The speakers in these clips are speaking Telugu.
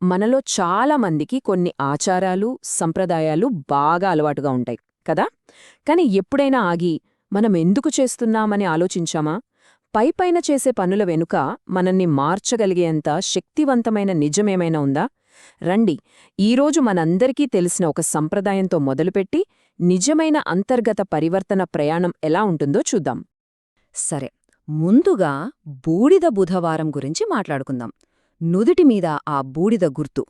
మనలో చాలా మందికి కొన్ని ఆచారాలు, సంప్రదాయాలు బాగా అలవాటుగా ఉంటాయి కదా. కాని ఎప్పుడైనా ఆగి మనం ఎందుకు చేస్తున్నామని ఆలోచించామా? పైపైన చేసే పనుల వెనుక మనల్ని మార్చగలిగేంత శక్తివంతమైన నిజమేమైనా ఉందా? రండి, ఈరోజు మనందరికీ తెలిసిన ఒక సంప్రదాయంతో మొదలుపెట్టి నిజమైన అంతర్గత పరివర్తన ప్రయాణం ఎలా ఉంటుందో చూద్దాం. సరే, ముందుగా బూడిద బుధవారం గురించి మాట్లాడుకుందాం. నుదుటిమీద ఆ బూడిద గుర్తు,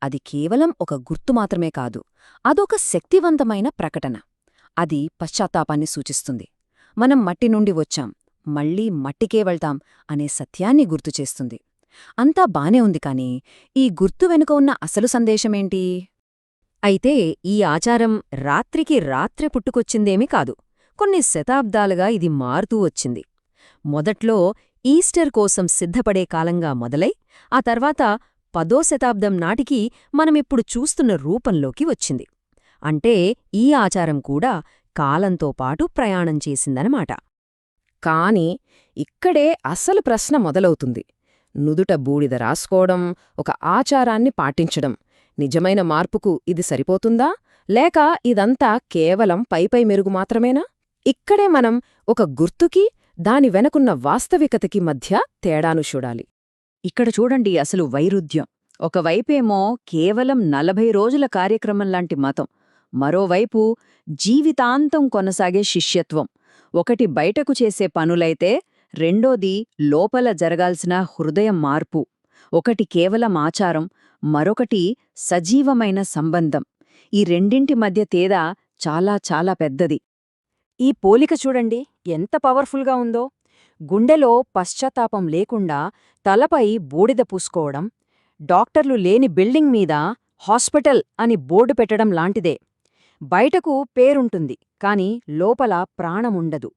అది కేవలం ఒక గుర్తు మాత్రమే కాదు, అదొక శక్తివంతమైన ప్రకటన. అది పశ్చాత్తాపాన్ని సూచిస్తుంది. మనం మట్టి నుండి వచ్చాం, మళ్ళీ మట్టికే వెళ్తాం అనే సత్యాన్ని గుర్తుచేస్తుంది. అంతా బానే ఉంది కాని, ఈ గుర్తు వెనుక ఉన్న అసలు సందేశమేంటి? అయితే ఈ ఆచారం రాత్రికి రాత్రే పుట్టుకొచ్చిందేమీ కాదు. కొన్ని శతాబ్దాలుగా ఇది మారుతూ వచ్చింది. మొదట్లో ఈస్టర్ కోసం సిద్ధపడే కాలంగా మొదలై, ఆ తర్వాత 10వ శతాబ్దం నాటికి మనమిప్పుడు చూస్తున్న రూపంలోకి వచ్చింది. అంటే ఈ ఆచారం కూడా కాలంతో పాటు ప్రయాణం చేసిందనమాట. కాని ఇక్కడే అసలు ప్రశ్న మొదలవుతుంది. నుదుట బూడిద రాసుకోవడం, ఒక ఆచారాన్ని పాటించడం, నిజమైన మార్పుకు ఇది సరిపోతుందా? లేక ఇదంతా కేవలం పైపై మెరుగు మాత్రమేనా? ఇక్కడే మనం ఒక గుర్తుకి, దాని వెనకున్న వాస్తవికతకి మధ్య తేడాను చూడాలి. ఇక్కడ చూడండి అసలు వైరుధ్యం. ఒకవైపేమో కేవలం 40 రోజుల కార్యక్రమంలాంటి మతం, మరోవైపు జీవితాంతం కొనసాగే శిష్యత్వం. ఒకటి బయటకు చేసే పనులైతే, రెండోది లోపల జరగాల్సిన హృదయ మార్పు. ఒకటి కేవలం ఆచారం, మరొకటి సజీవమైన సంబంధం. ఈ రెండింటి మధ్య తేడా చాలా చాలా పెద్దది. ఈ పోలిక చూడండి ఎంత పవర్ఫుల్గా ఉందో. గుండెలో పశ్చాత్తాపం లేకుండా తలపై బూడిద పూసుకోవడం, డాక్టర్లు లేని బిల్డింగ్ మీద హాస్పిటల్ అని బోర్డు పెట్టడం లాంటిదే. బయటకు పేరుంటుంది, కాని లోపల ప్రాణముండదు.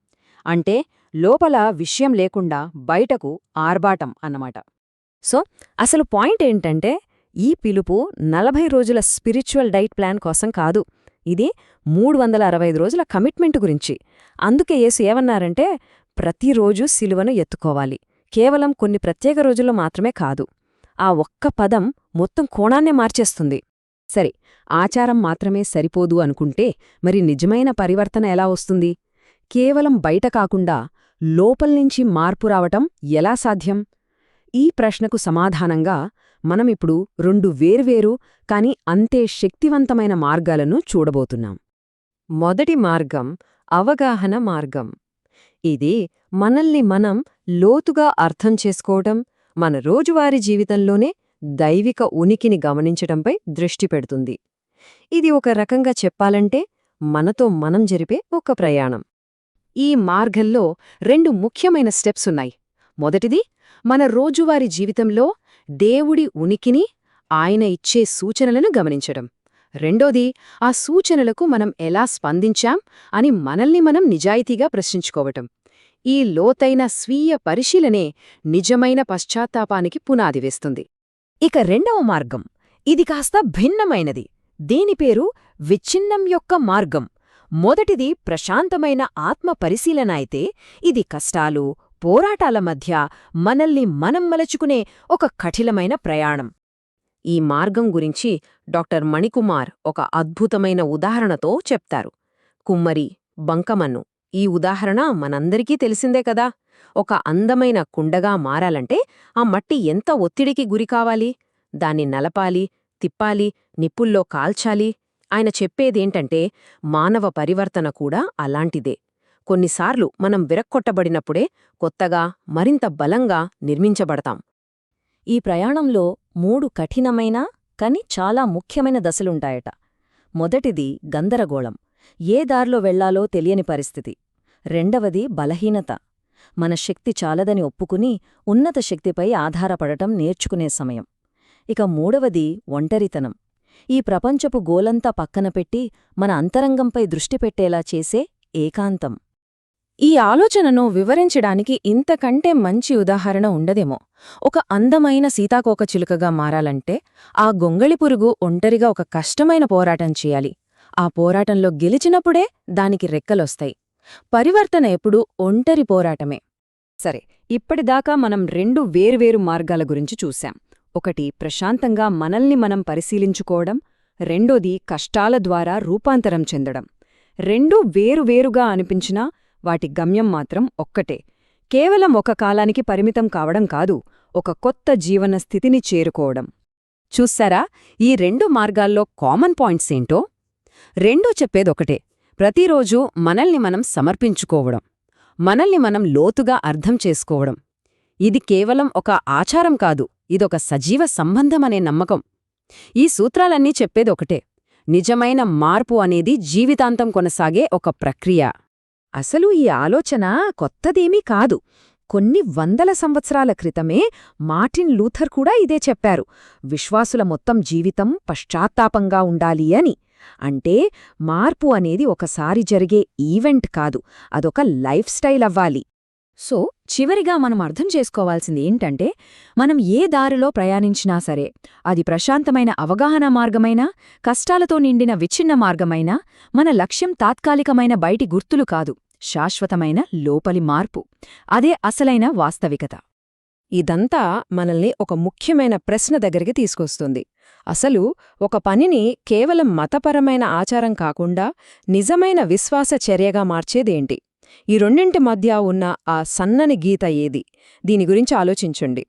అంటే లోపల విషయం లేకుండా బయటకు ఆర్భాటం అన్నమాట. సో అసలు పాయింట్ ఏంటంటే, ఈ పిలుపు 40 రోజుల స్పిరిచువల్ డైట్ ప్లాన్ కోసం కాదు. ఇది 365 రోజుల కమిట్మెంట్ గురించి. అందుకే యేసు ఏమన్నారంటే, ప్రతిరోజూ సిలువను ఎత్తుకోవాలి, కేవలం కొన్ని ప్రత్యేక రోజుల్లో మాత్రమే కాదు. ఆ ఒక్క పదం మొత్తం కోణాన్నే మార్చేస్తుంది. సరే, ఆచారం మాత్రమే సరిపోదు అనుకుంటే మరి నిజమైన పరివర్తన ఎలా వస్తుంది? కేవలం బయట కాకుండా లోపల్నించి మార్పు రావటం ఎలా సాధ్యం? ఈ ప్రశ్నకు సమాధానంగా మనమిప్పుడు 2 వేర్వేరు కాని అంతే శక్తివంతమైన మార్గాలను చూడబోతున్నాం. మొదటి మార్గం అవగాహన మార్గం. ఇది మనల్ని మనం లోతుగా అర్థం చేసుకోవటం, మన రోజువారీ జీవితంలోనే దైవిక ఉనికిని గమనించటంపై దృష్టి పెడుతుంది. ఇది ఒక రకంగా చెప్పాలంటే మనతో మనం జరిపే ఒక ప్రయాణం. ఈ మార్గంలో 2 ముఖ్యమైన స్టెప్స్ ఉన్నాయి. మొదటిది, మన రోజువారీ జీవితంలో దేవుడి ఉనికిని, ఆయన ఇచ్చే సూచనలను గమనించడం. రెండోది, ఆ సూచనలకు మనం ఎలా స్పందించాం అని మనల్ని మనం నిజాయితీగా ప్రశ్నించుకోవటం. ఈ లోతైన స్వీయ పరిశీలనే నిజమైన పశ్చాత్తాపానికి పునాది వేస్తుంది. ఇక రెండవ మార్గం, ఇది కాస్త భిన్నమైనది. దీని పేరు విచ్ఛిన్నం యొక్క మార్గం. మొదటిది ప్రశాంతమైన ఆత్మ పరిశీలన అయితే, ఇది కష్టాలు, పోరాటాల మధ్య మనల్ని మనం మలచుకునే ఒక కఠినమైన ప్రయాణం. ఈ మార్గం గురించి డాక్టర్ మణికుమార్ ఒక అద్భుతమైన ఉదాహరణతో చెప్తారు. కుమ్మరి, బంకమన్ను. ఈ ఉదాహరణ మనందరికీ తెలిసిందే కదా. ఒక అందమైన కుండగా మారాలంటే ఆ మట్టి ఎంత ఒత్తిడికి గురికావాలి? దాన్ని నలపాలి, తిప్పాలి, నిప్పుల్లో కాల్చాలి. ఆయన చెప్పేదేంటంటే, మానవ పరివర్తన కూడా అలాంటిదే. కొన్నిసార్లు మనం విరక్కొట్టబడినప్పుడే కొత్తగా, మరింత బలంగా నిర్మించబడతాం. ఈ ప్రయాణంలో 3 కఠినమైన కాని చాలా ముఖ్యమైన దశలుంటాయట. మొదటిది గందరగోళం, ఏ దారిలో వెళ్లాలో తెలియని పరిస్థితి. రెండవది బలహీనత, మన శక్తి చాలదని ఒప్పుకుని ఉన్నత శక్తిపై ఆధారపడటం నేర్చుకునే సమయం. ఇక మూడవది ఒంటరితనం, ఈ ప్రపంచపు గోలంతా పక్కన పెట్టి మన అంతరంగంపై దృష్టి పెట్టేలా చేసే ఏకాంతం. ఈ ఆలోచనను వివరించడానికి ఇంతకంటే మంచి ఉదాహరణ ఉండదేమో. ఒక అందమైన సీతాకోకచిలుకగా మారాలంటే ఆ గొంగళి పురుగు ఒంటరిగా ఒక కష్టమైన పోరాటం చేయాలి. ఆ పోరాటంలో గెలిచినప్పుడే దానికి రెక్కలొస్తాయి. పరివర్తన ఎప్పుడూ ఒంటరి పోరాటమే. సరే, ఇప్పటిదాకా మనం 2 వేర్వేరు మార్గాల గురించి చూశాం. ఒకటి ప్రశాంతంగా మనల్ని మనం పరిశీలించుకోవడం, రెండోది కష్టాల ద్వారా రూపాంతరం చెందడం. రెండూ వేరువేరుగా అనిపించినా వాటి గమ్యం మాత్రం ఒక్కటే, కేవలం ఒక కాలానికి పరిమితం కావడం కాదు, ఒక కొత్త జీవన స్థితిని చేరుకోవడం. చూశారా ఈ రెండు మార్గాల్లో కామన్ పాయింట్స్ ఏంటో? రెండూ చెప్పేదొకటే, ప్రతిరోజూ మనల్ని మనం సమర్పించుకోవడం, మనల్ని మనం లోతుగా అర్థం చేసుకోవడం. ఇది కేవలం ఒక ఆచారం కాదు, ఇదొక సజీవ సంబంధమనే నమ్మకం. ఈ సూత్రాలన్నీ చెప్పేదొకటే, నిజమైన మార్పు అనేది జీవితాంతం కొనసాగే ఒక ప్రక్రియ. అసలు ఈ ఆలోచన కొత్తదేమీ కాదు. కొన్ని వందల సంవత్సరాల క్రితమే మార్టిన్ లూథర్ కూడా ఇదే చెప్పారు. విశ్వాసుల మొత్తం జీవితం పశ్చాత్తాపంగా ఉండాలి అని. అంటే మార్పు అనేది ఒకసారి జరిగే ఈవెంట్ కాదు, అదొక లైఫ్ స్టైల్ అవ్వాలి. సో చివరిగా మనం అర్థం చేసుకోవాల్సింది ఏంటంటే, మనం ఏ దారిలో ప్రయాణించినా సరే, అది ప్రశాంతమైన అవగాహన మార్గమైనా, కష్టాలతో నిండిన విచ్ఛిన్న మార్గమైనా, మన లక్ష్యం తాత్కాలికమైన బయటి గుర్తులు కాదు, శాశ్వతమైన లోపలి మార్పు. అదే అసలైన వాస్తవికత. ఇదంతా మనల్ని ఒక ముఖ్యమైన ప్రశ్న దగ్గరికి తీసుకొస్తుంది. అసలు ఒక పనిని కేవలం మతపరమైన ఆచారం కాకుండా నిజమైన విశ్వాస చర్యగా మార్చేదేంటి? ఈ రెండింటి మధ్య ఉన్న ఆ సన్నని గీత ఏది? దీని గురించి ఆలోచించండి.